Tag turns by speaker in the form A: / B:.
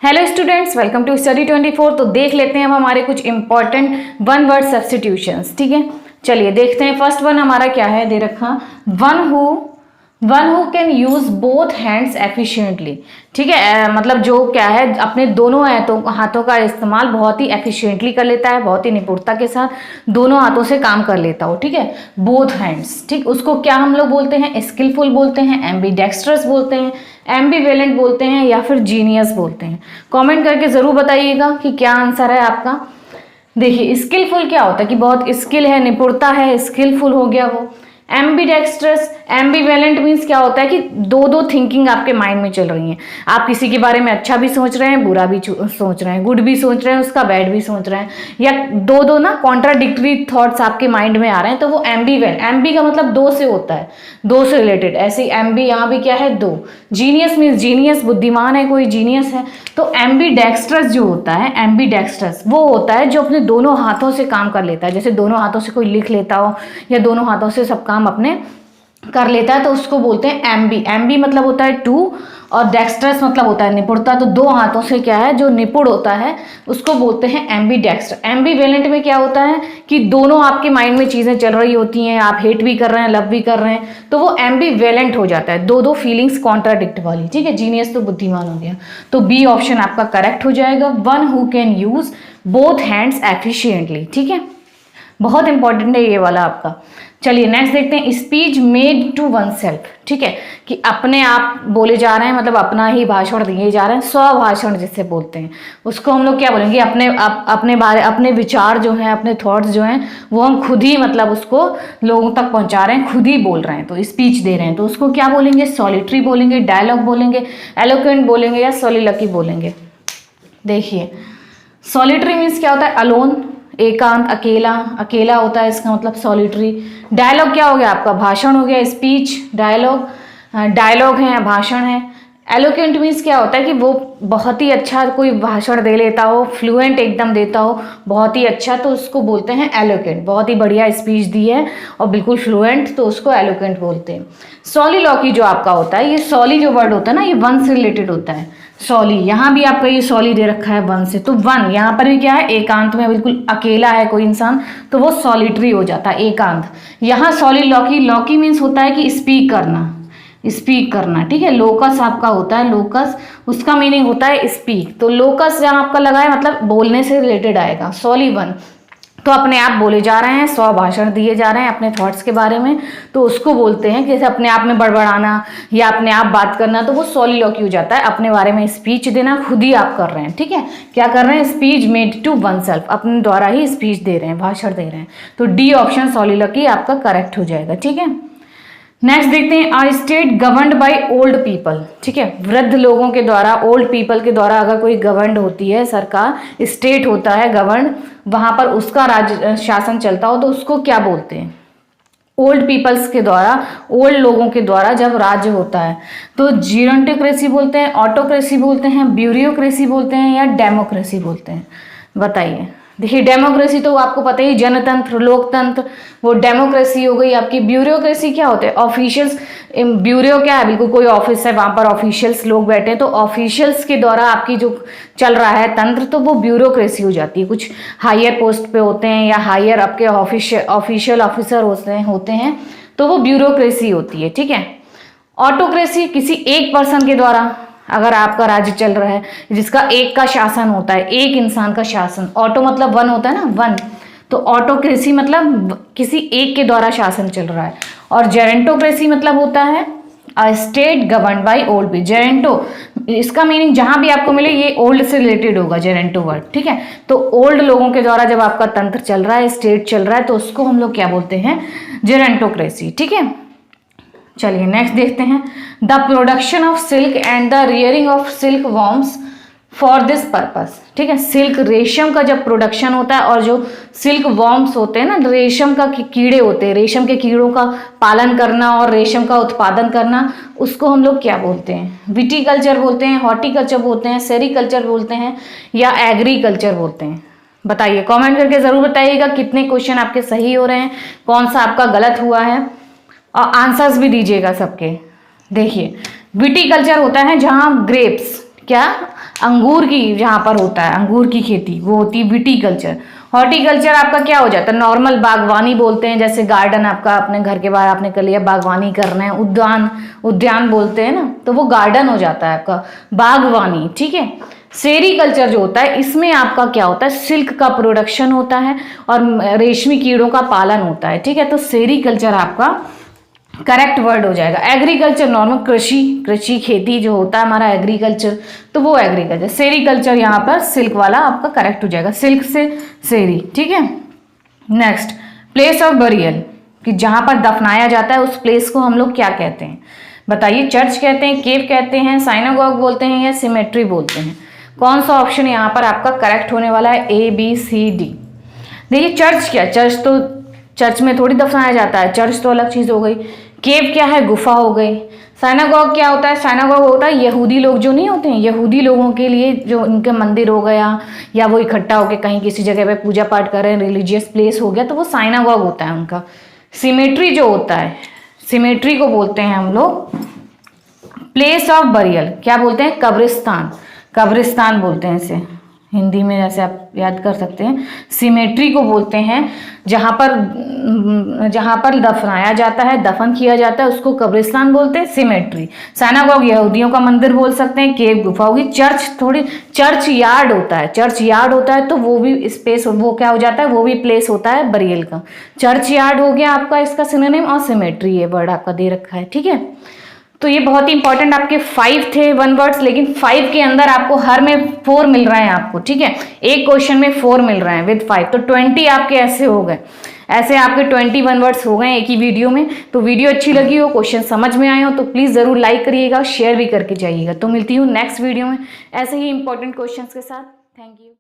A: Hello students, welcome to study 24। तो देख लेते हैं हम हमारे कुछ इंपॉर्टेंट वन वर्ड सब्स्टिट्यूशंस। ठीक है, चलिए देखते हैं। फर्स्ट वन हमारा क्या है, दे रखा one who can use both hands efficiently. ठीक है, मतलब जो क्या है अपने दोनों हाथों का इस्तेमाल बहुत ही एफिशिएंटली कर लेता है, बहुत ही निपुणता के साथ दोनों हाथों से काम कर लेता हो। ठीक है, बोथ हैंड्स। ठीक, उसको क्या हम लोग बोलते हैं, स्किलफुल बोलते हैं, एम्बीडेक्स्ट्रस बोलते हैं, एम्बीवेलेंट बोलते हैं, या फिर जीनियस बोलते हैं। कमेंट करके जरूर बताइएगा कि क्या आंसर है आपका। देखिए, स्किलफुल क्या होता है कि बहुत स्किल है, निपुणता है, स्किलफुल हो गया वो। एम्बीडेक्स्ट्रस, एम्बीवेलेंट मीन्स क्या होता है कि दो दो थिंकिंग आपके माइंड में चल रही हैं। आप किसी के बारे में अच्छा भी सोच रहे हैं, बुरा भी सोच रहे हैं, गुड भी सोच रहे हैं, उसका बैड भी सोच रहे हैं, या दो दो ना कॉन्ट्राडिक्टरी थॉट्स आपके माइंड में आ रहे हैं, तो वो एम्बीवेलेंट। एम्बी का मतलब दो से होता है, दो से रिलेटेड। ऐसे एम्बी यहाँ भी क्या है, दो। जीनियस मीन्स जीनियस, बुद्धिमान है कोई, जीनियस है। तो एम्बीडेक्स्ट्रस जो होता है, एम्बीडेक्स्ट्रस वो होता है जो अपने दोनों हाथों से काम कर लेता है। जैसे दोनों हाथों से कोई लिख लेता हो या दोनों हाथों से सब काम अपने कर लेता है, तो उसको बोलते हैं एम्बी। एम्बी मतलब होता है टू, और डेक्स्ट्रस मतलब होता है निपुणता। तो दो हाथों से क्या है जो निपुण होता है उसको बोलते हैं एम्बीडेक्स्ट्रस। एम्बीवेलेंट में क्या होता है कि दोनों आपके माइंड में चीजें चल रही होती हैं, आप हेट भी कर रहे हैं, लव भी कर रहे हैं, तो वो एम्बीवेलेंट हो जाता है, दो दो फीलिंग्स कॉन्ट्राडिक्ट वाली। ठीक है, जीनियस तो बुद्धिमान हो गया, तो बी ऑप्शन आपका करेक्ट हो जाएगा। One who can use both hands efficiently. ठीक है, बहुत इंपॉर्टेंट है ये वाला आपका। चलिए नेक्स्ट देखते हैं, speech made to oneself. ठीक है, कि अपने आप बोले जा रहे हैं, मतलब अपना ही भाषण दिए जा रहे हैं, स्वभाषण जिसे बोलते हैं, उसको हम लोग क्या बोलेंगे, अपने विचार जो हैं, अपने थॉट्स जो हैं, वो हम खुद ही मतलब उसको लोगों तक पहुंचा रहे हैं, खुद ही बोल रहे हैं, तो स्पीच दे रहे हैं, तो उसको क्या बोलेंगे, सॉलिटरी बोलेंगे, डायलॉग बोलेंगे, एलोक्वेंट बोलेंगे, या सोलिलकी बोलेंगे। देखिए, सॉलिटरी मीन्स क्या होता है, अलोन, एकांत, अकेला, अकेला होता है, इसका मतलब सॉलिटरी। डायलॉग क्या हो गया आपका, भाषण हो गया, स्पीच, डायलॉग, डायलॉग है, भाषण है। एलोक्वेंट मीन्स क्या होता है कि वो बहुत ही अच्छा कोई भाषण दे लेता हो, फ्लुएंट एकदम देता हो, बहुत ही अच्छा, तो उसको बोलते हैं एलोक्वेंट। बहुत ही बढ़िया स्पीच दी है और बिल्कुल फ्लुएंट, तो उसको एलोक्वेंट बोलते हैं। सॉलिलॉकी जो आपका होता है, ये सॉली जो वर्ड होता है ना, ये वन से रिलेटेड होता है। सॉली, यहाँ भी आपका ये सॉली दे रखा है वन से, तो वन यहाँ पर भी क्या है, एकांत में, बिल्कुल अकेला है कोई इंसान, तो वो सॉलिटरी हो जाता है, एकांत। यहाँ सॉलिलॉकी, लॉकी मीन्स होता है कि स्पीक करना, स्पीक करना। ठीक है, लोकस आपका होता है, लोकस उसका मीनिंग होता है स्पीक, तो लोकस जहाँ आपका लगा है मतलब बोलने से रिलेटेड आएगा। सॉली वन, तो अपने आप बोले जा रहे हैं, स्वभाषण दिए जा रहे हैं अपने थॉट्स के बारे में, तो उसको बोलते हैं, जैसे अपने आप में बड़बड़ाना या अपने आप बात करना, तो वो सॉलिलॉकी हो जाता है, अपने बारे में स्पीच देना, खुद ही आप कर रहे हैं। ठीक है, क्या कर रहे हैं, speech made to oneself, अपने द्वारा ही स्पीच दे रहे हैं, भाषण दे रहे हैं, तो डी ऑप्शन सॉलिलॉकी आपका करेक्ट हो जाएगा। ठीक है, नेक्स्ट देखते हैं, a state governed bye old people. ठीक है, वृद्ध लोगों के द्वारा, ओल्ड पीपल के द्वारा अगर कोई गवर्नड होती है सरकार, स्टेट होता है गवर्न, वहां पर उसका राज्य शासन चलता हो, तो उसको क्या बोलते हैं, ओल्ड पीपल्स के द्वारा, ओल्ड लोगों के द्वारा जब राज्य होता है, तो जीरोंटोक्रेसी बोलते हैं, ऑटोक्रेसी बोलते हैं, ब्यूरोक्रेसी बोलते हैं, या डेमोक्रेसी बोलते हैं, बताइए। देखिए, डेमोक्रेसी तो आपको पता ही, जनतंत्र, लोकतंत्र, वो डेमोक्रेसी हो गई आपकी। ब्यूरोक्रेसी क्या होते हैं, ऑफिशियल्स। ब्यूरो क्या है, बिल्कुल कोई ऑफिस है, वहां पर ऑफिशियल्स लोग बैठे हैं, तो ऑफिशियल्स के द्वारा आपकी जो चल रहा है तंत्र, तो वो ब्यूरोक्रेसी हो जाती है। कुछ हायर पोस्ट पे होते हैं या हायर आपके ऑफिशियल ऑफिसर होते हैं, तो वो ब्यूरोक्रेसी होती है। ठीक है, ऑटोक्रेसी, किसी एक पर्सन के द्वारा अगर आपका राज्य चल रहा है, जिसका एक का शासन होता है, एक इंसान का शासन, ऑटो मतलब वन होता है ना, वन, तो ऑटोक्रेसी मतलब किसी एक के द्वारा शासन चल रहा है। और जेरेंटोक्रेसी मतलब होता है a state govern by old people. Geronto, इसका मीनिंग जहां भी आपको मिले ये ओल्ड से रिलेटेड होगा, जेरेंटो वर्ड। ठीक है, तो ओल्ड लोगों के द्वारा जब आपका तंत्र चल रहा है, स्टेट चल रहा है, तो उसको हम लोग क्या बोलते हैं, जेरेंटोक्रेसी। ठीक है, चलिए नेक्स्ट देखते हैं, the production of silk and the rearing of silk worms for this purpose. ठीक है, सिल्क, रेशम का जब प्रोडक्शन होता है, और जो सिल्क वॉर्म्स होते हैं ना, रेशम का कीड़े होते हैं, रेशम के कीड़ों का पालन करना और रेशम का उत्पादन करना, उसको हम लोग क्या बोलते हैं, विटीकल्चर बोलते हैं, हॉर्टिकल्चर बोलते हैं, सेरिकल्चर बोलते हैं, या एग्रीकल्चर बोलते हैं। बताइए, कॉमेंट करके जरूर बताइएगा कितने क्वेश्चन आपके सही हो रहे हैं, कौन सा आपका गलत हुआ है, और आंसर्स भी दीजिएगा सबके। देखिए, विटीकल्चर होता है जहां ग्रेप्स, क्या, अंगूर की जहाँ पर होता है अंगूर की खेती वो होती है विटीकल्चर। हॉर्टिकल्चर आपका क्या हो जाता है, नॉर्मल बागवानी बोलते हैं, जैसे गार्डन आपका अपने घर के बाहर आपने कर लिया, बागवानी करना है, उद्यान बोलते हैं ना, तो वो गार्डन हो जाता है आपका, बागवानी, ठीक है। सेरीकल्चर जो होता है इसमें आपका क्या होता है, सिल्क का प्रोडक्शन होता है और रेशमी कीड़ों का पालन होता है, ठीक है। तो सेरीकल्चर आपका करेक्ट वर्ड हो जाएगा। एग्रीकल्चर नॉर्मल कृषि खेती जो होता है हमारा एग्रीकल्चर, तो वो एग्रीकल्चर। सेरीकल्चर यहाँ पर सिल्क वाला आपका करेक्ट हो जाएगा, सिल्क से सेरी, ठीक है। नेक्स्ट, प्लेस ऑफ बरियल, कि जहाँ पर दफनाया जाता है उस प्लेस को हम लोग क्या कहते हैं, बताइए। चर्च कहते हैं, केव कहते हैं, साइनागॉग बोलते हैं या सिमेट्री बोलते हैं। कौन सा ऑप्शन यहाँ पर आपका करेक्ट होने वाला है, ए बी सी डी। देखिए चर्च क्या, चर्च में थोड़ी दफनाया जाता है, चर्च तो अलग चीज हो गई। केव क्या है, गुफा हो गई। साइनागॉग क्या होता है, साइनागॉग होता है यहूदी लोग जो नहीं होते हैं, यहूदी लोगों के लिए जो इनके मंदिर हो गया या वो इकट्ठा होकर कहीं किसी जगह पे पूजा पाठ कर रहे हैं, रिलीजियस प्लेस हो गया, तो वो साइनागॉग होता है उनका। सिमेट्री जो होता है, सिमेट्री को बोलते हैं हम लोग प्लेस ऑफ बरियल, क्या बोलते हैं, कब्रिस्तान, कब्रिस्तान बोलते हैं इसे हिंदी में, जैसे आप याद कर सकते हैं। सिमेट्री को बोलते हैं जहाँ पर दफनाया जाता है, दफन किया जाता है, उसको कब्रिस्तान बोलते हैं, सिमेट्री। साइनागॉग यहूदियों का मंदिर बोल सकते हैं, केव गुफा होगी। चर्च यार्ड होता है, चर्च यार्ड होता है तो वो भी स्पेस, वो क्या हो जाता है, वो भी प्लेस होता है बरियल का। चर्च यार्ड हो गया आपका इसका सिनोनिम, और सिमेट्री ये वर्ड आपका दे रखा है, ठीक है। तो ये बहुत ही इंपॉर्टेंट आपके 5 थे 1 वर्ड्स, लेकिन 5 के अंदर आपको हर में 4 मिल रहे हैं आपको, ठीक है। एक क्वेश्चन में 4 मिल रहे हैं विद 5, तो 20 आपके ऐसे हो गए, ऐसे आपके 21 वर्ड्स हो गए एक ही वीडियो में। तो वीडियो अच्छी लगी हो, क्वेश्चन समझ में आए हो तो प्लीज जरूर लाइक करिएगा, शेयर भी करके जाइएगा। तो मिलती हूँ नेक्स्ट वीडियो में ऐसे ही इंपॉर्टेंट क्वेश्चंस के साथ। Thank you.